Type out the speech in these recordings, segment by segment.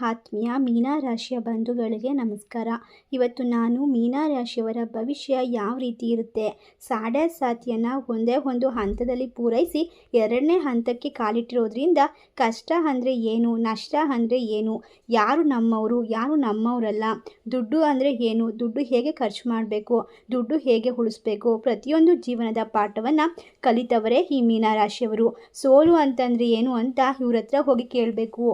ಆತ್ಮೀಯ ಮೀನರಾಶಿಯ ಬಂಧುಗಳಿಗೆ ನಮಸ್ಕಾರ. ಇವತ್ತು ನಾನು ಮೀನರಾಶಿಯವರ ಭವಿಷ್ಯ ಯಾವ ರೀತಿ ಇರುತ್ತೆ, ಸಾಡೆ ಸಾತಿಯನ್ನು ಒಂದೇ ಒಂದು ಹಂತದಲ್ಲಿ ಪೂರೈಸಿ ಎರಡನೇ ಹಂತಕ್ಕೆ ಕಾಲಿಟ್ಟಿರೋದ್ರಿಂದ ಕಷ್ಟ ಅಂದರೆ ಏನು, ನಷ್ಟ ಅಂದರೆ ಏನು, ಯಾರು ನಮ್ಮವರು ಯಾರು ನಮ್ಮವರಲ್ಲ, ದುಡ್ಡು ಅಂದರೆ ಏನು, ದುಡ್ಡು ಹೇಗೆ ಖರ್ಚು ಮಾಡಬೇಕು, ದುಡ್ಡು ಹೇಗೆ ಉಳಿಸ್ಬೇಕು, ಪ್ರತಿಯೊಂದು ಜೀವನದ ಪಾಠವನ್ನು ಕಲಿತವರೇ ಈ ಮೀನರಾಶಿಯವರು. ಸೋಲು ಅಂತಂದರೆ ಏನು ಅಂತ ಇವ್ರ ಹತ್ರ ಹೋಗಿ ಕೇಳಬೇಕು.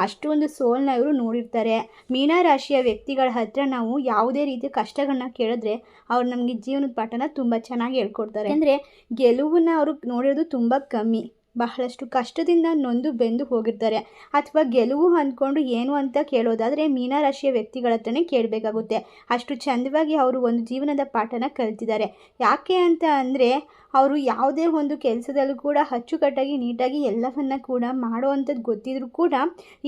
ಅಷ್ಟೊಂದು ಸೋಲನ್ನ ಇವರು ನೋಡಿರ್ತಾರೆ. ಮೀನರಾಶಿಯ ವ್ಯಕ್ತಿಗಳ ಹತ್ರ ನಾವು ಯಾವುದೇ ರೀತಿಯ ಕಷ್ಟಗಳನ್ನ ಕೇಳಿದ್ರೆ ಅವ್ರು ನಮಗೆ ಜೀವನದ ಪಾಠನ ತುಂಬ ಚೆನ್ನಾಗಿ ಹೇಳ್ಕೊಡ್ತಾರೆ. ಅಂದರೆ ಗೆಲುವನ್ನ ಅವರು ನೋಡಿರೋದು ತುಂಬ ಕಮ್ಮಿ. ಬಹಳಷ್ಟು ಕಷ್ಟದಿಂದ ನೊಂದು ಬೆಂದು ಹೋಗಿರ್ತಾರೆ. ಅಥವಾ ಗೆಲುವು ಅಂದ್ಕೊಂಡು ಏನು ಅಂತ ಕೇಳೋದಾದರೆ ಮೀನರಾಶಿಯ ವ್ಯಕ್ತಿಗಳ ಹತ್ರನೇ ಕೇಳಬೇಕಾಗುತ್ತೆ. ಅಷ್ಟು ಚಂದವಾಗಿ ಅವರು ಒಂದು ಜೀವನದ ಪಾಠನ ಕಲಿತಿದ್ದಾರೆ. ಯಾಕೆ ಅಂತ ಅಂದರೆ ಅವರು ಯಾವುದೇ ಒಂದು ಕೆಲಸದಲ್ಲೂ ಕೂಡ ಅಚ್ಚುಕಟ್ಟಾಗಿ ನೀಟಾಗಿ ಎಲ್ಲವನ್ನ ಕೂಡ ಮಾಡುವಂಥದ್ದು ಗೊತ್ತಿದ್ರೂ ಕೂಡ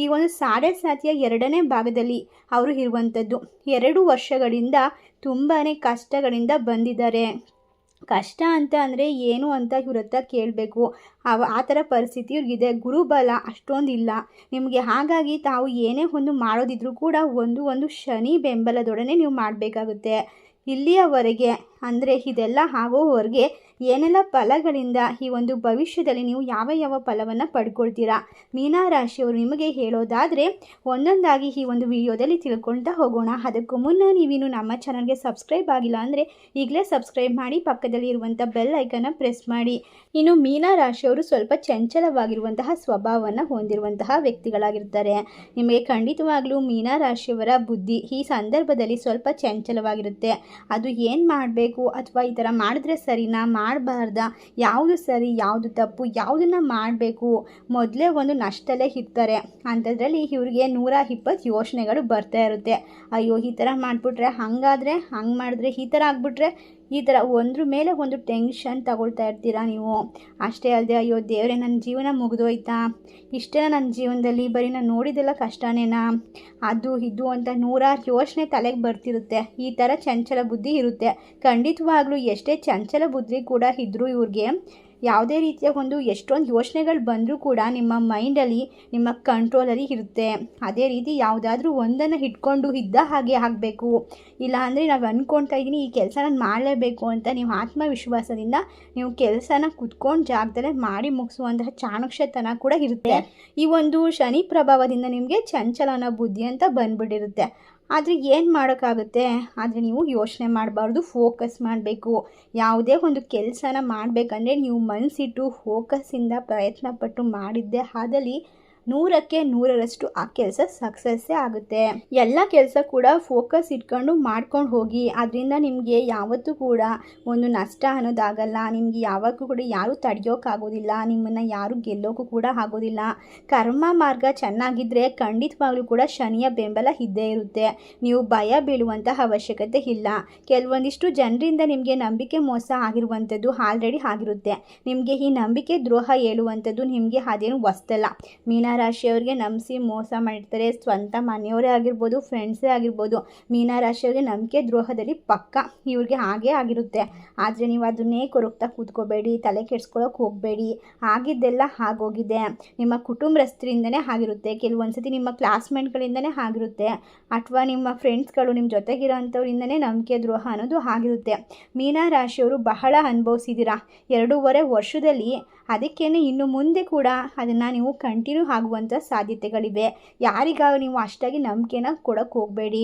ಈ ಒಂದು ಸಾಡೆ ಸಾತಿಯ ಎರಡನೇ ಭಾಗದಲ್ಲಿ ಅವರು ಇರುವಂಥದ್ದು 2 ವರ್ಷಗಳಿಂದ ತುಂಬಾ ಕಷ್ಟಗಳಿಂದ ಬಂದಿದ್ದಾರೆ. ಕಷ್ಟ ಅಂತ ಅಂದರೆ ಏನು ಅಂತ ಇವ್ರ ಹತ್ರ ಕೇಳಬೇಕು. ಆ ಥರ ಪರಿಸ್ಥಿತಿ ಇವ್ರಿಗಿದೆ. ಗುರುಬಲ ಅಷ್ಟೊಂದಿಲ್ಲ ನಿಮಗೆ. ಹಾಗಾಗಿ ತಾವು ಏನೇ ಒಂದು ಮಾಡೋದಿದ್ರೂ ಕೂಡ ಒಂದು ಶನಿ ಬೆಂಬಲದೊಡನೆ ನೀವು ಮಾಡಬೇಕಾಗುತ್ತೆ. ಇಲ್ಲಿಯವರೆಗೆ ಅಂದರೆ ಇದೆಲ್ಲ ಆಗೋವರೆಗೆ ಏನೆಲ್ಲ ಫಲಗಳಿಂದ ಈ ಒಂದು ಭವಿಷ್ಯದಲ್ಲಿ ನೀವು ಯಾವ ಫಲವನ್ನು ಪಡ್ಕೊಳ್ತೀರಾ ಮೀನರಾಶಿಯವರು ನಿಮಗೆ ಹೇಳೋದಾದರೆ ಒಂದೊಂದಾಗಿ ಈ ಒಂದು ವಿಡಿಯೋದಲ್ಲಿ ತಿಳ್ಕೊಳ್ತಾ ಹೋಗೋಣ. ಅದಕ್ಕೂ ಮುನ್ನ ನೀವಿನ್ನು ನಮ್ಮ ಚಾನಲ್ಗೆ ಸಬ್ಸ್ಕ್ರೈಬ್ ಆಗಿಲ್ಲ ಅಂದರೆ ಈಗಲೇ ಸಬ್ಸ್ಕ್ರೈಬ್ ಮಾಡಿ, ಪಕ್ಕದಲ್ಲಿ ಇರುವಂಥ ಬೆಲ್ ಐಕನ್ನ ಪ್ರೆಸ್ ಮಾಡಿ. ಇನ್ನು ಮೀನರಾಶಿಯವರು ಸ್ವಲ್ಪ ಚಂಚಲವಾಗಿರುವಂತಹ ಸ್ವಭಾವವನ್ನು ಹೊಂದಿರುವಂತಹ ವ್ಯಕ್ತಿಗಳಾಗಿರ್ತಾರೆ. ನಿಮಗೆ ಖಂಡಿತವಾಗ್ಲೂ ಮೀನರಾಶಿಯವರ ಬುದ್ಧಿ ಈ ಸಂದರ್ಭದಲ್ಲಿ ಸ್ವಲ್ಪ ಚಂಚಲವಾಗಿರುತ್ತೆ. ಅದು ಏನು ಮಾಡಬೇಕು ಅಥವಾ ಈ ಥರ ಮಾಡಿದ್ರೆ ಸರಿನಾ ಮಾಡಬಾರ್ದಾ, ಯಾವುದು ಸರಿ ಯಾವುದು ತಪ್ಪು, ಯಾವುದನ್ನು ಮಾಡಬೇಕು, ಮೊದಲೇ ಒಂದು ನಷ್ಟದಲ್ಲೇ ಇರ್ತಾರೆ. ಅಂಥದ್ರಲ್ಲಿ ಇವ್ರಿಗೆ 120 ಯೋಚನೆಗಳು ಬರ್ತಾ ಇರುತ್ತೆ. ಅಯ್ಯೋ ಈ ಥರ ಮಾಡಿಬಿಟ್ರೆ ಹಾಗಾದರೆ, ಹಂಗೆ ಮಾಡಿದ್ರೆ ಈ ಥರ ಆಗಿಬಿಟ್ರೆ, ಈ ಥರ ಒಂದ್ರ ಮೇಲೆ ಒಂದು ಟೆನ್ಷನ್ ತಗೊಳ್ತಾ ಇರ್ತೀರಾ ನೀವು. ಅಷ್ಟೇ ಅಲ್ಲದೆ ಅಯ್ಯೋ ದೇವರೇ ನನ್ನ ಜೀವನ ಮುಗಿದೋಯ್ತಾ, ಇಷ್ಟೇ ನನ್ನ ಜೀವನದಲ್ಲಿ ಬರೀ ನಾನು ನೋಡಿದೆಲ್ಲ ಕಷ್ಟನೇನಾ, ಅದು ಇದು ಅಂತ 100 ಯೋಚನೆ ತಲೆಗೆ ಬರ್ತಿರುತ್ತೆ. ಈ ಥರ ಚಂಚಲ ಬುದ್ಧಿ ಇರುತ್ತೆ. ಖಂಡಿತವಾಗ್ಲೂ ಎಷ್ಟೇ ಚಂಚಲ ಬುದ್ಧಿ ಕೂಡ ಇದ್ದರೂ ಇವ್ರಿಗೆ ಯಾವುದೇ ರೀತಿಯ ಒಂದು ಎಷ್ಟೊಂದು ಯೋಚನೆಗಳು ಬಂದರೂ ಕೂಡ ನಿಮ್ಮ ಮೈಂಡಲ್ಲಿ ನಿಮ್ಮ ಕಂಟ್ರೋಲಲ್ಲಿ ಇರುತ್ತೆ. ಅದೇ ರೀತಿ ಯಾವುದಾದ್ರೂ ಒಂದನ್ನು ಇಟ್ಕೊಂಡು ಇದ್ದ ಹಾಗೆ ಆಗಬೇಕು, ಇಲ್ಲ ಅಂದರೆ ನಾವು ಅಂದ್ಕೊಳ್ತಾ ಇದ್ದೀನಿ ಈ ಕೆಲಸ ನಾನು ಮಾಡಲೇಬೇಕು ಅಂತ ನೀವು ಆತ್ಮವಿಶ್ವಾಸದಿಂದ ನೀವು ಕೆಲಸನ ಕುತ್ಕೊಂಡು ಜಾಗದಲ್ಲೇ ಮಾಡಿ ಮುಗಿಸುವಂತಹ ಚಾಣಕ್ಷತನ ಕೂಡ ಇರುತ್ತೆ. ಈ ಒಂದು ಶನಿ ಪ್ರಭಾವದಿಂದ ನಿಮಗೆ ಚಂಚಲನ ಬುದ್ಧಿ ಅಂತ ಬಂದ್ಬಿಟ್ಟಿರುತ್ತೆ. ಆದರೆ ಏನು ಮಾಡೋಕ್ಕಾಗುತ್ತೆ. ಆದರೆ ನೀವು ಯೋಚನೆ ಮಾಡಬಾರ್ದು, ಫೋಕಸ್ ಮಾಡಬೇಕು. ಯಾವುದೇ ಒಂದು ಕೆಲಸನ ಮಾಡಬೇಕಂದ್ರೆ ನೀವು ಮನಸ್ಸಿಟ್ಟು ಫೋಕಸ್ಸಿಂದ ಪ್ರಯತ್ನಪಟ್ಟು ಮಾಡಿದ್ದೇ ಆದಲ್ಲಿ 100ಕ್ಕೆ 100ರಷ್ಟು ಆ ಕೆಲಸ ಸಕ್ಸಸ್ಸೇ ಆಗುತ್ತೆ. ಎಲ್ಲ ಕೆಲಸ ಕೂಡ ಫೋಕಸ್ ಇಟ್ಕೊಂಡು ಮಾಡ್ಕೊಂಡು ಹೋಗಿ. ಅದರಿಂದ ನಿಮಗೆ ಯಾವತ್ತೂ ಕೂಡ ಒಂದು ನಷ್ಟ ಅನ್ನೋದಾಗಲ್ಲ. ನಿಮಗೆ ಯಾವತ್ತೂ ಕೂಡ ಯಾರೂ ತಡೆಯೋಕ್ಕಾಗೋದಿಲ್ಲ, ನಿಮ್ಮನ್ನು ಯಾರೂ ಗೆಲ್ಲೋಕ್ಕೂ ಕೂಡ ಆಗೋದಿಲ್ಲ. ಕರ್ಮ ಮಾರ್ಗ ಚೆನ್ನಾಗಿದ್ದರೆ ಖಂಡಿತವಾಗ್ಲೂ ಕೂಡ ಶನಿಯ ಬೆಂಬಲ ಇದ್ದೇ ಇರುತ್ತೆ. ನೀವು ಭಯ ಬೀಳುವಂತಹ ಅವಶ್ಯಕತೆ ಇಲ್ಲ. ಕೆಲವೊಂದಿಷ್ಟು ಜನರಿಂದ ನಿಮಗೆ ನಂಬಿಕೆ ಮೋಸ ಆಗಿರುವಂಥದ್ದು ಆಲ್ರೆಡಿ ಆಗಿರುತ್ತೆ. ನಿಮಗೆ ಈ ನಂಬಿಕೆ ದ್ರೋಹ ಹೇಳುವಂಥದ್ದು ನಿಮಗೆ ಅದೇನು ಹೊಸ್ತಲ್ಲ. ಮೀನರಾಶಿಯವರಿಗೆ ನಂಬಿಸಿ ಮೋಸ ಮಾಡಿರ್ತಾರೆ. ಸ್ವಂತ ಮನೆಯವರೇ ಆಗಿರ್ಬೋದು, ಫ್ರೆಂಡ್ಸೇ ಆಗಿರ್ಬೋದು. ಮೀನರಾಶಿಯವರಿಗೆ ನಂಬಿಕೆ ದ್ರೋಹದಲ್ಲಿ ಪಕ್ಕ ಇವ್ರಿಗೆ ಹಾಗೇ ಆಗಿರುತ್ತೆ. ಆದರೆ ನೀವು ಅದನ್ನೇ ಕೊರಗ್ತಾ ಕೂತ್ಕೋಬೇಡಿ, ತಲೆ ಕೆಡ್ಸ್ಕೊಳ್ಳೋಕೆ ಹೋಗಬೇಡಿ. ಆಗಿದ್ದೆಲ್ಲ ಆಗೋಗಿದೆ. ನಿಮ್ಮ ಕುಟುಂಬಸ್ಥರಿಂದನೇ ಆಗಿರುತ್ತೆ, ಕೆಲವೊಂದು ಸತಿ ನಿಮ್ಮ ಕ್ಲಾಸ್ಮೇಟ್ಗಳಿಂದನೇ ಆಗಿರುತ್ತೆ, ಅಥವಾ ನಿಮ್ಮ ಫ್ರೆಂಡ್ಸ್ಗಳು ನಿಮ್ಮ ಜೊತೆಗಿರೋ ಅಂಥವ್ರಿಂದನೇ ನಂಬಿಕೆ ದ್ರೋಹ ಅನ್ನೋದು ಆಗಿರುತ್ತೆ. ಮೀನರಾಶಿಯವರು ಬಹಳ ಅನುಭವಿಸಿದ್ದೀರಾ 2.5 ವರ್ಷದಲ್ಲಿ. ಅದಕ್ಕೇ ಇನ್ನು ಮುಂದೆ ಕೂಡ ಅದನ್ನು ನೀವು ಕಂಟಿನ್ಯೂ ಆಗುವಂಥ ಸಾಧ್ಯತೆಗಳಿವೆ. ಯಾರಿಗಾಗ ನೀವು ಅಷ್ಟಾಗಿ ನಂಬಿಕೆನ ಕೊಡೋಕ್ಕೆ ಹೋಗಬೇಡಿ.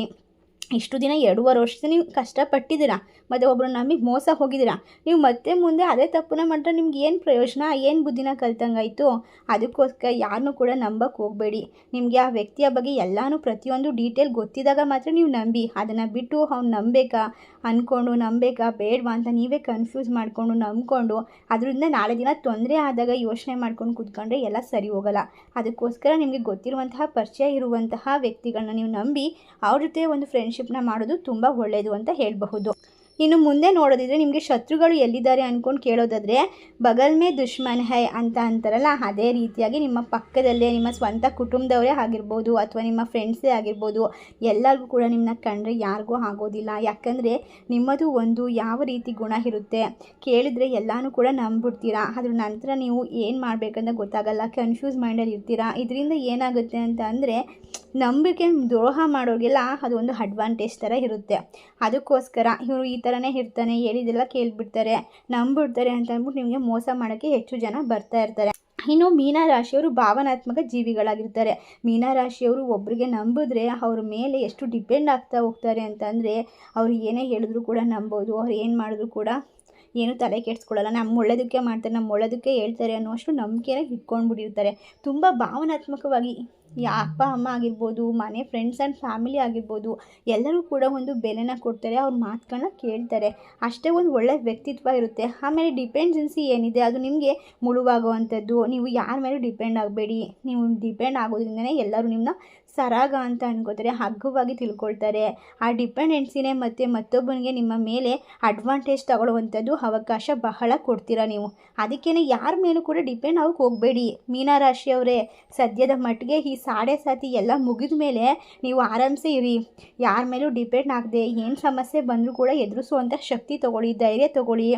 ಇಷ್ಟು ದಿನ 2.5 ವರ್ಷದ ನೀವು ಕಷ್ಟಪಟ್ಟಿದ್ದೀರಾ, ಮತ್ತು ಒಬ್ಬರು ನಮಗೆ ಮೋಸ ಹೋಗಿದ್ದೀರಾ. ನೀವು ಮತ್ತೆ ಮುಂದೆ ಅದೇ ತಪ್ಪನ್ನ ಮಾಡಿದ್ರೆ ನಿಮ್ಗೆ ಏನು ಪ್ರಯೋಜನ, ಏನು ಬುದ್ಧಿನ ಕಲ್ತಂಗಾಯಿತು. ಅದಕ್ಕೋಸ್ಕರ ಯಾರನ್ನೂ ಕೂಡ ನಂಬಕ್ಕೆ ಹೋಗಬೇಡಿ. ನಿಮಗೆ ಆ ವ್ಯಕ್ತಿಯ ಬಗ್ಗೆ ಎಲ್ಲನೂ ಪ್ರತಿಯೊಂದು ಡೀಟೇಲ್ ಗೊತ್ತಿದ್ದಾಗ ಮಾತ್ರ ನೀವು ನಂಬಿ. ಅದನ್ನು ಬಿಟ್ಟು ಅವ್ನು ನಂಬೇಕಾ ಬೇಡವಾ ಅಂತ ನೀವೇ ಕನ್ಫ್ಯೂಸ್ ಮಾಡಿಕೊಂಡು ನಂಬಿಕೊಂಡು ಅದರಿಂದ ನಾಳೆ ದಿನ ತೊಂದರೆ ಆದಾಗ ಯೋಚನೆ ಮಾಡ್ಕೊಂಡು ಕೂತ್ಕೊಂಡ್ರೆ ಎಲ್ಲ ಸರಿ ಹೋಗಲ್ಲ. ಅದಕ್ಕೋಸ್ಕರ ನಿಮಗೆ ಗೊತ್ತಿರುವಂತಹ ಪರಿಚಯ ಇರುವಂತಹ ವ್ಯಕ್ತಿಗಳನ್ನ ನೀವು ನಂಬಿ ಅವ್ರ ಜೊತೆ ಒಂದು ಫ್ರೆಂಡ್ಶಿಪ್ನ ಮಾಡೋದು ತುಂಬ ಒಳ್ಳೆಯದು ಅಂತ ಹೇಳಬಹುದು. ಇನ್ನು ಮುಂದೆ ನೋಡೋದಿದ್ರೆ ನಿಮಗೆ ಶತ್ರುಗಳು ಎಲ್ಲಿದ್ದಾರೆ ಅಂದ್ಕೊಂಡು ಕೇಳೋದಾದರೆ ಬಗಲ್ ಮೇ ದುಶ್ಮನ್ ಹೈ ಅಂತ ಅಂತಾರಲ್ಲ, ಅದೇ ರೀತಿಯಾಗಿ ನಿಮ್ಮ ಪಕ್ಕದಲ್ಲೇ ನಿಮ್ಮ ಸ್ವಂತ ಕುಟುಂಬದವರೇ ಆಗಿರ್ಬೋದು ಅಥವಾ ನಿಮ್ಮ ಫ್ರೆಂಡ್ಸೇ ಆಗಿರ್ಬೋದು, ಎಲ್ಲರಿಗೂ ಕೂಡ ನಿಮ್ಮನ್ನ ಕಂಡ್ರೆ ಯಾರಿಗೂ ಆಗೋದಿಲ್ಲ. ಯಾಕಂದರೆ ನಿಮ್ಮದು ಒಂದು ಯಾವ ರೀತಿ ಗುಣ ಇರುತ್ತೆ, ಕೇಳಿದರೆ ಎಲ್ಲನೂ ಕೂಡ ನಂಬಿಬಿಡ್ತೀರಾ. ಅದ್ರ ನಂತರ ನೀವು ಏನು ಮಾಡಬೇಕಂತ ಗೊತ್ತಾಗಲ್ಲ, ಕನ್ಫ್ಯೂಸ್ ಮೈಂಡಲ್ಲಿ ಇರ್ತೀರಾ. ಇದರಿಂದ ಏನಾಗುತ್ತೆ ಅಂತ ಅಂದರೆ ನಂಬಿಕೆ ದ್ರೋಹ ಮಾಡೋರಿಗೆಲ್ಲ ಅದು ಒಂದು ಅಡ್ವಾಂಟೇಜ್ ಥರ ಇರುತ್ತೆ. ಅದಕ್ಕೋಸ್ಕರ ಇವರು ಈ ಥರನೇ ಇರ್ತಾನೆ, ಹೇಳಿದೆಲ್ಲ ಕೇಳಿಬಿಡ್ತಾರೆ, ನಂಬಿಡ್ತಾರೆ ಅಂತ ಅಂದ್ಬಿಟ್ಟು ನಿಮಗೆ ಮೋಸ ಮಾಡೋಕ್ಕೆ ಹೆಚ್ಚು ಜನ ಬರ್ತಾ ಇರ್ತಾರೆ. ಇನ್ನು ಮೀನರಾಶಿಯವರು ಭಾವನಾತ್ಮಕ ಜೀವಿಗಳಾಗಿರ್ತಾರೆ. ಮೀನರಾಶಿಯವರು ಒಬ್ಬರಿಗೆ ನಂಬಿದ್ರೆ ಅವ್ರ ಮೇಲೆ ಎಷ್ಟು ಡಿಪೆಂಡ್ ಆಗ್ತಾ ಹೋಗ್ತಾರೆ ಅಂತಂದರೆ ಅವ್ರು ಏನೇ ಹೇಳಿದ್ರು ಕೂಡ ನಂಬೋದು, ಅವ್ರು ಏನು ಮಾಡಿದ್ರು ಕೂಡ ಏನು ತಲೆ ಕೆಡಿಸ್ಕೊಳ್ಳಲ್ಲ. ನಮ್ಮ ಒಳ್ಳೇದಕ್ಕೆ ಮಾಡ್ತಾರೆ, ನಮ್ಮ ಒಳ್ಳೇದಕ್ಕೆ ಹೇಳ್ತಾರೆ ಅನ್ನೋಷ್ಟು ನಂಬಿಕೆನ ಇಟ್ಕೊಂಡ್ಬಿಟ್ಟಿರ್ತಾರೆ. ತುಂಬ ಭಾವನಾತ್ಮಕವಾಗಿ ಅಪ್ಪ ಅಮ್ಮ ಆಗಿರ್ಬೋದು, ಮನೆ ಫ್ರೆಂಡ್ಸ್ ಆ್ಯಂಡ್ ಫ್ಯಾಮಿಲಿ ಆಗಿರ್ಬೋದು, ಎಲ್ಲರೂ ಕೂಡ ಒಂದು ಬೆಲೆನ ಕೊಡ್ತಾರೆ, ಅವ್ರ ಮಾತುಗಳನ್ನ ಕೇಳ್ತಾರೆ. ಅಷ್ಟೇ ಒಂದು ಒಳ್ಳೆ ವ್ಯಕ್ತಿತ್ವ ಇರುತ್ತೆ. ಆಮೇಲೆ ಡಿಪೆಂಡೆನ್ಸಿ ಏನಿದೆ ಅದು ನಿಮಗೆ ಮುಳುವಾಗುವಂಥದ್ದು. ನೀವು ಯಾರ ಮೇಲೂ ಡಿಪೆಂಡ್ ಆಗಬೇಡಿ. ನೀವು ಡಿಪೆಂಡ್ ಆಗೋದ್ರಿಂದನೇ ಎಲ್ಲರೂ ನಿಮ್ಮನ್ನ ಸರಾಗ ಅಂತ ಅನ್ಕೋತಾರೆ, ಹಗ್ಗವಾಗಿ ತಿಳ್ಕೊಳ್ತಾರೆ. ಆ ಡಿಪೆಂಡೆನ್ಸಿನೇ ಮತ್ತೊಬ್ಬನಿಗೆ ನಿಮ್ಮ ಮೇಲೆ ಅಡ್ವಾಂಟೇಜ್ ತಗೊಳ್ಳುವಂಥದ್ದು ಅವಕಾಶ ಬಹಳ ಕೊಡ್ತೀರಾ ನೀವು. ಅದಕ್ಕೇ ಯಾರ ಮೇಲೂ ಕೂಡ ಡಿಪೆಂಡ್ ಆಗೋಕ್ಕೆ ಹೋಗಬೇಡಿ ಮೀನರಾಶಿಯವರೇ. ಸದ್ಯದ ಮಟ್ಟಿಗೆ ಈ ಸಾಡೆ ಸಾತಿ ಎಲ್ಲ ಮುಗಿದ ಮೇಲೆ ನೀವು ಆರಾಮ್ಸೆ ಇರಿ. ಯಾರ ಮೇಲೂ ಡಿಪೆಂಡ್ ಆಗದೆ ಏನು ಸಮಸ್ಯೆ ಬಂದರೂ ಕೂಡ ಎದುರಿಸುವಂಥ ಶಕ್ತಿ ತೊಗೊಳ್ಳಿ, ಧೈರ್ಯ ತೊಗೊಳ್ಳಿ.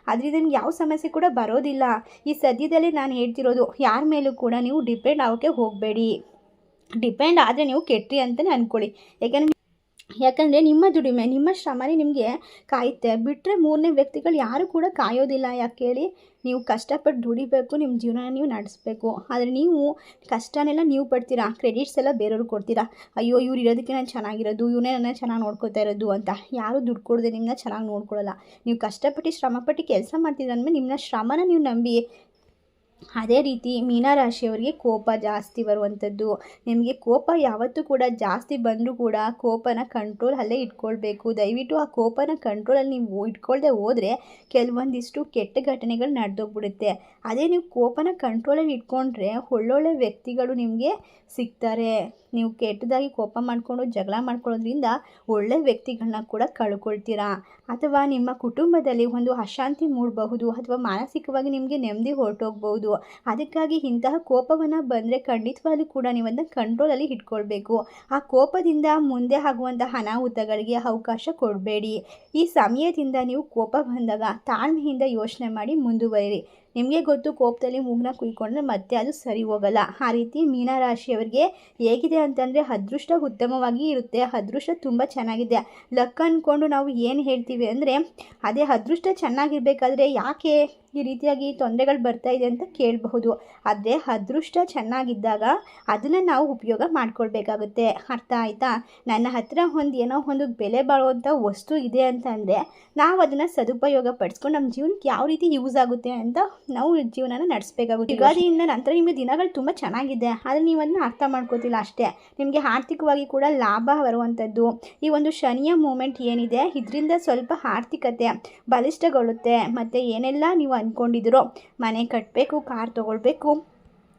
ಅದರಿಂದ ನಿಮ್ಗೆ ಯಾವ ಸಮಸ್ಯೆ ಕೂಡ ಬರೋದಿಲ್ಲ. ಈ ಸದ್ಯದಲ್ಲೇ ನಾನು ಹೇಳ್ತಿರೋದು, ಯಾರ ಮೇಲೂ ಕೂಡ ನೀವು ಡಿಪೆಂಡ್ ಆಗೋಕ್ಕೆ ಹೋಗಬೇಡಿ. ಡಿಪೆಂಡ್ ಆದರೆ ನೀವು ಕೆಟ್ರಿ ಅಂತಲೇ ಅಂದ್ಕೊಳ್ಳಿ. ಯಾಕಂದರೆ ನಿಮ್ಮ ದುಡಿಮೆ, ನಿಮ್ಮ ಶ್ರಮನೇ ನಿಮಗೆ ಕಾಯುತ್ತೆ. ಬಿಟ್ಟರೆ ಮೂರನೇ ವ್ಯಕ್ತಿಗಳು ಯಾರೂ ಕೂಡ ಕಾಯೋದಿಲ್ಲ. ಯಾಕೆ ಹೇಳಿ, ನೀವು ಕಷ್ಟಪಟ್ಟು ದುಡಿಬೇಕು, ನಿಮ್ಮ ಜೀವನ ನೀವು ನಡೆಸಬೇಕು. ಆದರೆ ನೀವು ಕಷ್ಟನೆಲ್ಲ ನೀವು ಪಡ್ತೀರಾ, ಕ್ರೆಡಿಟ್ಸ್ ಎಲ್ಲ ಬೇರೆಯವ್ರಿಗೆ ಕೊಡ್ತೀರಾ. ಅಯ್ಯೋ ಇವ್ರು ಇರೋದಕ್ಕೆ ನಾನು ಚೆನ್ನಾಗಿರೋದು, ಇವನೇ ನನ್ನ ಚೆನ್ನಾಗಿ ನೋಡ್ಕೊತಾ ಇರೋದು ಅಂತ. ಯಾರೂ ದುಡ್ಡು ಕೊಡದೆ ನಿಮ್ಮನ್ನ ಚೆನ್ನಾಗಿ ನೋಡ್ಕೊಳ್ಳಲ್ಲ. ನೀವು ಕಷ್ಟಪಟ್ಟು ಶ್ರಮಪಟ್ಟು ಕೆಲಸ ಮಾಡ್ತೀರ ಅಂದಮೇಲೆ ನಿಮ್ಮ ಶ್ರಮನ ನೀವು ನಂಬಿ. ಅದೇ ರೀತಿ ಮೀನರಾಶಿಯವರಿಗೆ ಕೋಪ ಜಾಸ್ತಿ ಬರುವಂಥದ್ದು. ನಿಮಗೆ ಕೋಪ ಯಾವತ್ತೂ ಕೂಡ ಜಾಸ್ತಿ ಬಂದರೂ ಕೂಡ ಕೋಪನ ಕಂಟ್ರೋಲಲ್ಲೇ ಇಟ್ಕೊಳ್ಬೇಕು. ದಯವಿಟ್ಟು ಆ ಕೋಪನ ಕಂಟ್ರೋಲಲ್ಲಿ ನೀವು ಇಟ್ಕೊಳ್ದೆ ಹೋದರೆ ಕೆಲವೊಂದಿಷ್ಟು ಕೆಟ್ಟ ಘಟನೆಗಳು ನಡೆದೋಗ್ಬಿಡುತ್ತೆ. ಅದೇ ನೀವು ಕೋಪನ ಕಂಟ್ರೋಲಲ್ಲಿ ಇಟ್ಕೊಂಡ್ರೆ ಒಳ್ಳೊಳ್ಳೆ ವ್ಯಕ್ತಿಗಳು ನಿಮಗೆ ಸಿಗ್ತಾರೆ. ನೀವು ಕೆಟ್ಟದಾಗಿ ಕೋಪ ಮಾಡಿಕೊಂಡು ಜಗಳ ಮಾಡ್ಕೊಳ್ಳೋದ್ರಿಂದ ಒಳ್ಳೆ ವ್ಯಕ್ತಿಗಳನ್ನ ಕೂಡ ಕಳ್ಕೊಳ್ತೀರಾ. ಅಥವಾ ನಿಮ್ಮ ಕುಟುಂಬದಲ್ಲಿ ಒಂದು ಅಶಾಂತಿ ಮೂಡಬಹುದು, ಅಥವಾ ಮಾನಸಿಕವಾಗಿ ನಿಮಗೆ ನೆಮ್ಮದಿ ಹೊರಟೋಗ್ಬೋದು. ಅದಕ್ಕಾಗಿ ಇಂತಹ ಕೋಪವನ್ನು ಬಂದರೆ ಖಂಡಿತವಾಗ್ಲೂ ಕೂಡ ನೀವು ಅದನ್ನ ಕಂಟ್ರೋಲಲ್ಲಿ ಇಟ್ಕೊಳ್ಬೇಕು. ಆ ಕೋಪದಿಂದ ಮುಂದೆ ಆಗುವಂತಹ ಅನಾಹುತಗಳಿಗೆ ಅವಕಾಶ ಕೊಡಬೇಡಿ. ಈ ಸಮಯದಿಂದ ನೀವು ಕೋಪ ಬಂದಾಗ ತಾಳ್ಮೆಯಿಂದ ಯೋಚನೆ ಮಾಡಿ ಮುಂದುವರಿರಿ. ನಿಮಗೆ ಗೊತ್ತು, ಕೋಪದಲ್ಲಿ ಮೂಗನ್ನ ಕುಯ್ಕೊಂಡ್ರೆ ಮತ್ತೆ ಅದು ಸರಿ ಹೋಗಲ್ಲ. ಆ ರೀತಿ ಮೀನರಾಶಿಯವರಿಗೆ ಹೇಗಿದೆ ಅಂತಂದರೆ ಅದೃಷ್ಟ ಉತ್ತಮವಾಗಿ ಇರುತ್ತೆ. ಅದೃಷ್ಟ ತುಂಬ ಚೆನ್ನಾಗಿದೆ. ಲಕ್ ಅಂದ್ಕೊಂಡು ನಾವು ಏನು ಹೇಳ್ತೀವಿ ಅಂದರೆ, ಅದೇ ಅದೃಷ್ಟ ಚೆನ್ನಾಗಿರಬೇಕಾದ್ರೆ ಯಾಕೆ ಈ ರೀತಿಯಾಗಿ ತೊಂದರೆಗಳು ಬರ್ತಾ ಇದೆ ಅಂತ ಕೇಳಬಹುದು. ಆದರೆ ಅದೃಷ್ಟ ಚೆನ್ನಾಗಿದ್ದಾಗ ಅದನ್ನು ನಾವು ಉಪಯೋಗ ಮಾಡ್ಕೊಳ್ಬೇಕಾಗುತ್ತೆ. ಅರ್ಥ ಆಯಿತಾ? ನನ್ನ ಹತ್ರ ಏನೋ ಒಂದು ಬೆಲೆ ಬಾಳುವಂಥ ವಸ್ತು ಇದೆ ಅಂತ ಅಂದರೆ ನಾವು ಅದನ್ನು ಸದುಪಯೋಗ ಪಡಿಸ್ಕೊಂಡು ನಮ್ಮ ಜೀವನಕ್ಕೆ ಯಾವ ರೀತಿ ಯೂಸ್ ಆಗುತ್ತೆ ಅಂತ ನಾವು ಜೀವನನ ನಡೆಸಬೇಕಾಗುತ್ತೆ. ಯುಗಾದಿಯಿಂದ ನಂತರ ನಿಮಗೆ ದಿನಗಳು ತುಂಬ ಚೆನ್ನಾಗಿದೆ, ಆದರೆ ನೀವು ಅದನ್ನ ಅರ್ಥ ಮಾಡ್ಕೋತಿಲ್ಲ ಅಷ್ಟೇ. ನಿಮಗೆ ಆರ್ಥಿಕವಾಗಿ ಕೂಡ ಲಾಭ ಬರುವಂಥದ್ದು. ಈ ಒಂದು ಶನಿಯ ಮೂಮೆಂಟ್ ಏನಿದೆ, ಇದರಿಂದ ಸ್ವಲ್ಪ ಆರ್ಥಿಕತೆ ಬಲಿಷ್ಠಗೊಳ್ಳುತ್ತೆ. ಮತ್ತು ಏನೆಲ್ಲ ನೀವು ಅಂದ್ಕೊಂಡಿದ್ದೀರೋ, ಮನೆ ಕಟ್ಟಬೇಕು, ಕಾರ್ ತೊಗೊಳ್ಬೇಕು,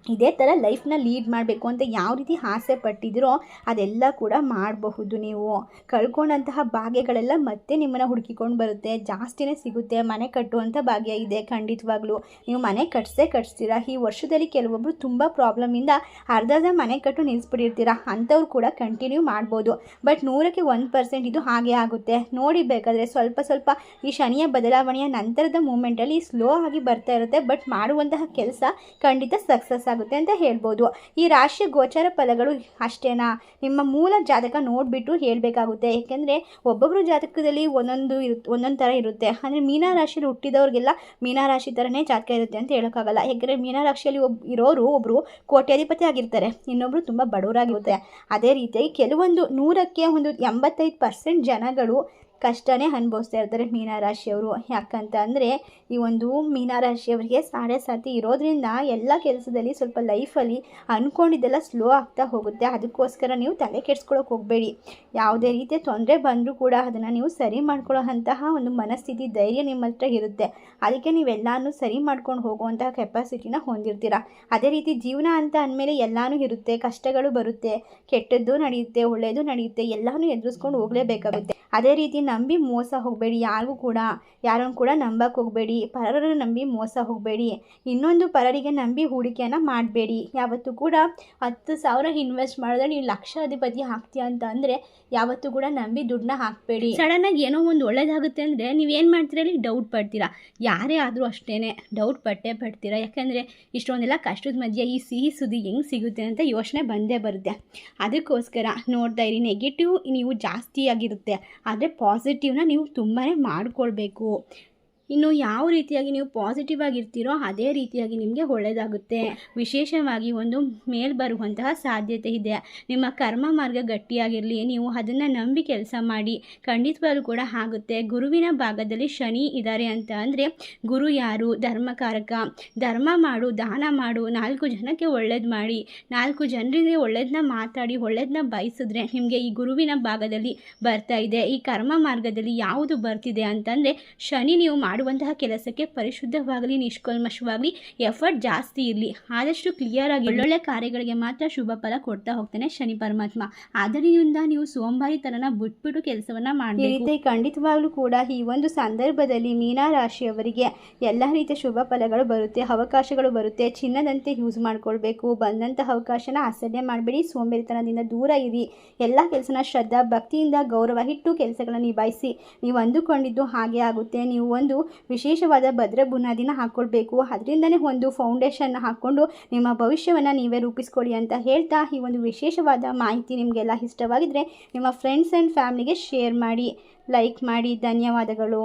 ಇದೇ ಥರ ಲೈಫ್ನ ಲೀಡ್ ಮಾಡಬೇಕು ಅಂತ ಯಾವ ರೀತಿ ಆಸೆ ಪಟ್ಟಿದ್ದೀರೋ ಅದೆಲ್ಲ ಕೂಡ ಮಾಡಬಹುದು. ನೀವು ಕಳ್ಕೊಂಡಂತಹ ಭಾಗ್ಯಗಳೆಲ್ಲ ಮತ್ತೆ ನಿಮ್ಮನ್ನು ಹುಡುಕಿಕೊಂಡು ಬರುತ್ತೆ, ಜಾಸ್ತಿನೇ ಸಿಗುತ್ತೆ. ಮನೆ ಕಟ್ಟುವಂಥ ಭಾಗ್ಯ ಇದೆ, ಖಂಡಿತವಾಗ್ಲೂ ನೀವು ಮನೆ ಕಟ್ಸ್ತೀರಾ. ಈ ವರ್ಷದಲ್ಲಿ ಕೆಲವೊಬ್ಬರು ತುಂಬ ಪ್ರಾಬ್ಲಮಿಂದ ಅರ್ಧ ಮನೆ ಕಟ್ಟು ನಿಲ್ಲಿಸ್ಬಿಟ್ಟಿರ್ತೀರ, ಅಂಥವ್ರು ಕೂಡ ಕಂಟಿನ್ಯೂ ಮಾಡ್ಬೋದು. ಬಟ್ 100% ಇದು ಹಾಗೆ ಆಗುತ್ತೆ. ನೋಡಿ ಬೇಕಾದರೆ ಸ್ವಲ್ಪ ಈ ಶನಿಯ ಬದಲಾವಣೆಯ ನಂತರದ ಮೂಮೆಂಟಲ್ಲಿ ಸ್ಲೋ ಆಗಿ ಬರ್ತಾ ಇರುತ್ತೆ. ಬಟ್ ಮಾಡುವಂತಹ ಕೆಲಸ ಖಂಡಿತ ಸಕ್ಸಸ್ ಆಗುತ್ತೆ ಅಂತ ಹೇಳ್ಬೋದು. ಈ ರಾಶಿಯ ಗೋಚರ ಫಲಗಳು ಅಷ್ಟೇನಾ? ನಿಮ್ಮ ಮೂಲ ಜಾತಕ ನೋಡಿಬಿಟ್ಟು ಹೇಳಬೇಕಾಗುತ್ತೆ. ಏಕೆಂದರೆ ಒಬ್ಬೊಬ್ಬರು ಜಾತಕದಲ್ಲಿ ಒಂದೊಂದು ಥರ ಇರುತ್ತೆ. ಅಂದರೆ ಮೀನರಾಶಿಯಲ್ಲಿ ಹುಟ್ಟಿದವ್ರಿಗೆಲ್ಲ ಮೀನರಾಶಿ ಥರನೇ ಜಾತಕ ಇರುತ್ತೆ ಅಂತ ಹೇಳೋಕ್ಕಾಗಲ್ಲ. ಯಾಕೆಂದರೆ ಮೀನರಾಶಿಯಲ್ಲಿ ಒಬ್ಬರು ಕೋಟ್ಯಾಧಿಪತಿ ಆಗಿರ್ತಾರೆ, ಇನ್ನೊಬ್ಬರು ತುಂಬ ಬಡವರಾಗಿರುತ್ತೆ. ಅದೇ ರೀತಿಯಾಗಿ ಕೆಲವೊಂದು 100ಕ್ಕೆ 85% ಜನಗಳು ಕಷ್ಟನೇ ಅನುಭವಿಸ್ತಾ ಇರ್ತಾರೆ ಮೀನರಾಶಿಯವರು. ಯಾಕಂತ ಅಂದರೆ ಈ ಒಂದು ಮೀನರಾಶಿಯವರಿಗೆ ಸಾಡೆ ಸಾತಿ ಇರೋದ್ರಿಂದ ಎಲ್ಲ ಕೆಲಸದಲ್ಲಿ ಸ್ವಲ್ಪ ಲೈಫಲ್ಲಿ ಅಂದ್ಕೊಂಡಿದ್ದೆಲ್ಲ ಸ್ಲೋ ಆಗ್ತಾ ಹೋಗುತ್ತೆ. ಅದಕ್ಕೋಸ್ಕರ ನೀವು ತಲೆ ಕೆಡಿಸ್ಕೊಳ್ಳೋಕೆ ಹೋಗಬೇಡಿ. ಯಾವುದೇ ರೀತಿಯ ತೊಂದರೆ ಬಂದರೂ ಕೂಡ ಅದನ್ನು ನೀವು ಸರಿ ಮಾಡ್ಕೊಳ್ಳೋ ಅಂತಹ ಒಂದು ಮನಸ್ಥಿತಿ, ಧೈರ್ಯ ನಿಮ್ಮ ಹತ್ರ ಇರುತ್ತೆ. ಅದಕ್ಕೆ ನೀವೆಲ್ಲನೂ ಸರಿ ಮಾಡ್ಕೊಂಡು ಹೋಗುವಂತಹ ಕೆಪಾಸಿಟಿನ ಹೊಂದಿರ್ತೀರ. ಅದೇ ರೀತಿ ಜೀವನ ಅಂತ ಅಂದಮೇಲೆ ಎಲ್ಲನೂ ಇರುತ್ತೆ, ಕಷ್ಟಗಳು ಬರುತ್ತೆ, ಕೆಟ್ಟದ್ದು ನಡೆಯುತ್ತೆ, ಒಳ್ಳೆಯದು ನಡೆಯುತ್ತೆ, ಎಲ್ಲನೂ ಎದುರಿಸ್ಕೊಂಡು ಹೋಗಲೇಬೇಕಾಗುತ್ತೆ. ಅದೇ ರೀತಿ ನಂಬಿ ಮೋಸ ಹೋಗಬೇಡಿ. ಯಾರನ್ನು ಕೂಡ ನಂಬಕ್ಕೆ ಹೋಗಬೇಡಿ. ಪರರನ್ನು ನಂಬಿ ಮೋಸ ಹೋಗಬೇಡಿ. ಇನ್ನೊಂದು ಪರರಿಗೆ ನಂಬಿ ಹೂಡಿಕೆಯನ್ನು ಮಾಡಬೇಡಿ. ಯಾವತ್ತೂ ಕೂಡ 10,000 ಇನ್ವೆಸ್ಟ್ ಮಾಡಿದ್ರೆ ನೀವು ಲಕ್ಷಾಧಿಪತಿ ಆಗ್ತೀಯ ಅಂತ ಅಂದರೆ ಯಾವತ್ತೂ ಕೂಡ ನಂಬಿ ದುಡ್ಡನ್ನ ಹಾಕಬೇಡಿ. ಸಡನ್ನಾಗಿ ಏನೋ ಒಂದು ಒಳ್ಳೇದಾಗುತ್ತೆ ಅಂದರೆ ನೀವೇನು ಮಾಡ್ತೀರಾ ಹೇಳಿ? ಡೌಟ್ ಪಡ್ತೀರಾ. ಯಾರೇ ಆದರೂ ಅಷ್ಟೇ ಡೌಟ್ ಪಡ್ತೀರಾ. ಯಾಕೆಂದರೆ ಇಷ್ಟೊಂದೆಲ್ಲ ಕಷ್ಟದ ಮಧ್ಯೆ ಈ ಸಿಹಿ ಸುದ್ದಿ ಹೆಂಗೆ ಸಿಗುತ್ತೆ ಅಂತ ಯೋಚನೆ ಬಂದೇ ಬರುತ್ತೆ. ಅದಕ್ಕೋಸ್ಕರ ನೋಡ್ತಾ ಇರಿ. ನೆಗೆಟಿವ್ ನೀವು ಜಾಸ್ತಿ ಆಗಿರುತ್ತೆ, ಆದರೆ ಪಾಸಿಟಿವ್ನ ನೀವು ತುಂಬಾ ಮಾಡಿಕೊಳ್ಬೇಕು. ಇನ್ನು ಯಾವ ರೀತಿಯಾಗಿ ನೀವು ಪಾಸಿಟಿವ್ ಆಗಿರ್ತೀರೋ ಅದೇ ರೀತಿಯಾಗಿ ನಿಮಗೆ ಒಳ್ಳೆಯದಾಗುತ್ತೆ. ವಿಶೇಷವಾಗಿ ಒಂದು ಮೇಲ್ ಬರುವಂತಹ ಸಾಧ್ಯತೆ ಇದೆ. ನಿಮ್ಮ ಕರ್ಮ ಮಾರ್ಗ ಗಟ್ಟಿಯಾಗಿರಲಿ. ನೀವು ಅದನ್ನು ನಂಬಿ ಕೆಲಸ ಮಾಡಿ, ಖಂಡಿತವಾಗ್ಲೂ ಕೂಡ ಆಗುತ್ತೆ. ಗುರುವಿನ ಭಾಗದಲ್ಲಿ ಶನಿ ಇದ್ದಾರೆ ಅಂತ ಅಂದರೆ ಗುರು ಯಾರು? ಧರ್ಮಕಾರಕ. ಧರ್ಮ ಮಾಡು, ದಾನ ಮಾಡು, 4 ಜನಕ್ಕೆ ಒಳ್ಳೇದು ಮಾಡಿ, 4 ಜನರಿಗೆ ಒಳ್ಳೇದನ್ನ ಮಾತಾಡಿ, ಒಳ್ಳೇದನ್ನ ಬಯಸಿದ್ರೆ ನಿಮಗೆ ಈ ಗುರುವಿನ ಭಾಗದಲ್ಲಿ ಬರ್ತಾ ಇದೆ. ಈ ಕರ್ಮ ಮಾರ್ಗದಲ್ಲಿ ಯಾವುದು ಬರ್ತಿದೆ ಅಂತಂದರೆ ಶನಿ ನೀವು ಮಾಡುವಂತಹ ಕೆಲಸಕ್ಕೆ ಪರಿಶುದ್ಧವಾಗಲಿ, ನಿಷ್ಕಲ್ಮಶವಾಗಲಿ, ಎಫರ್ಟ್ ಜಾಸ್ತಿ ಇರಲಿ, ಆದಷ್ಟು ಕ್ಲಿಯರ್ ಆಗಿ ಒಳ್ಳೊಳ್ಳೆ ಕಾರ್ಯಗಳಿಗೆ ಮಾತ್ರ ಶುಭ ಫಲ ಕೊಡ್ತಾ ಹೋಗ್ತಾನೆ ಶನಿ ಪರಮಾತ್ಮ. ಆದ್ದರಿಂದ ನೀವು ಸೋಂಬಾರಿತನನ ಬಿಟ್ಬಿಟ್ಟು ಕೆಲಸವನ್ನು ಮಾಡಬೇಕು. ಖಂಡಿತವಾಗ್ಲೂ ಕೂಡ ಈ ಒಂದು ಸಂದರ್ಭದಲ್ಲಿ ಮೀನ ರಾಶಿಯವರಿಗೆ ಎಲ್ಲ ರೀತಿಯ ಶುಭ ಫಲಗಳು ಬರುತ್ತೆ, ಅವಕಾಶಗಳು ಬರುತ್ತೆ. ಚಿನ್ನದಂತೆ ಯೂಸ್ ಮಾಡ್ಕೊಳ್ಬೇಕು. ಬಂದಂತಹ ಅವಕಾಶನ ಅಸಡ್ಡೆ ಮಾಡಬೇಡಿ. ಸೋಂಬೇರಿತನದಿಂದ ದೂರ ಇರಿ. ಎಲ್ಲ ಕೆಲಸನ ಶ್ರದ್ಧಾ ಭಕ್ತಿಯಿಂದ ಗೌರವ ಇಟ್ಟು ಕೆಲಸಗಳನ್ನು ನಿಭಾಯಿಸಿ. ನೀವು ಅಂದುಕೊಂಡಿದ್ದು ಹಾಗೆ ಆಗುತ್ತೆ. ನೀವು ಒಂದು ವಿಶೇಷವಾದ ಭದ್ರ ಬುನಾದಿನ ಹಾಕ್ಕೊಳ್ಬೇಕು. ಅದರಿಂದನೇ ಒಂದು ಫೌಂಡೇಶನ್ನ ಹಾಕ್ಕೊಂಡು ನಿಮ್ಮ ಭವಿಷ್ಯವನ್ನು ನೀವೇ ರೂಪಿಸ್ಕೊಳ್ಳಿ ಅಂತ ಹೇಳ್ತಾ, ಈ ಒಂದು ವಿಶೇಷವಾದ ಮಾಹಿತಿ ನಿಮಗೆಲ್ಲ ಇಷ್ಟವಾಗಿದ್ದರೆ ನಿಮ್ಮ ಫ್ರೆಂಡ್ಸ್ ಆ್ಯಂಡ್ ಫ್ಯಾಮಿಲಿಗೆ ಶೇರ್ ಮಾಡಿ, ಲೈಕ್ ಮಾಡಿ. ಧನ್ಯವಾದಗಳು.